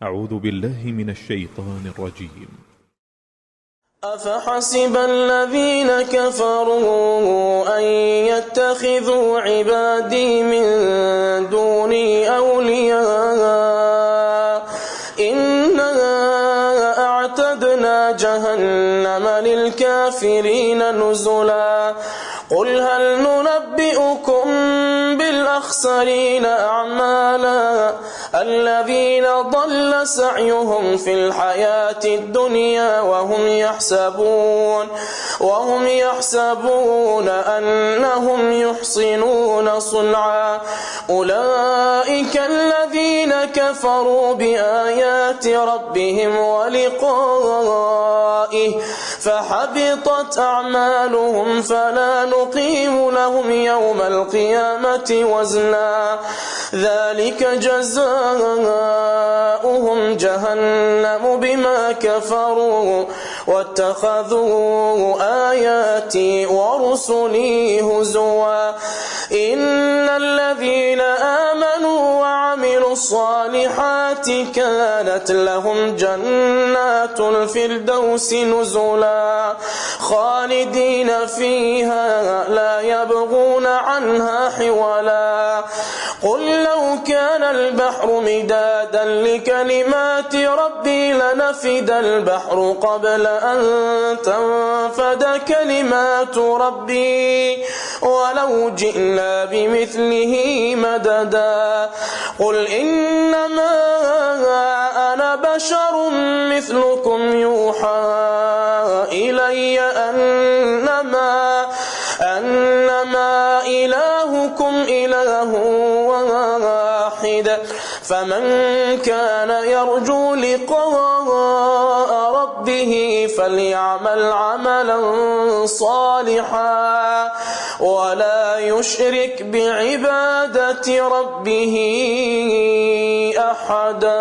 أعوذ بالله من الشيطان الرجيم. أفحسب الذين كفروا أن يتخذوا عبادي من دوني أولياء إنا أعتدنا جهنم للكافرين نزلا قل هل ننبئكم بالأخسرين أعمالا الذين ضل سعيهم في الحياة الدنيا وهم يحسبون أنهم يحسنون صنعا أولئك الذين كفروا بآيات ربهم ولقائه فحبطت أعمالهم فلا نقيم لهم يوم القيامة وزنا ذلك جزاؤهم جهنم بما كفروا واتخذوا آياتي ورسلي هزوا إن الذين آمنوا وعملوا الصالحات كانت لهم جنات الفردوس نزلا خالدين فيها لا يبغون عنها حولا قل لو كان البحر مدادا لكلمات ربي لنفد البحر قبل أن تنفد كلمات ربي ولو جئنا بمثله مددا قل إنما أنا بشر مثلكم يوحى إلي أنما إلهكم إله واحد فمن كان يرجو لقاء ربه فليعمل عملا صالحا ولا يشرك بعبادة ربه أحدا.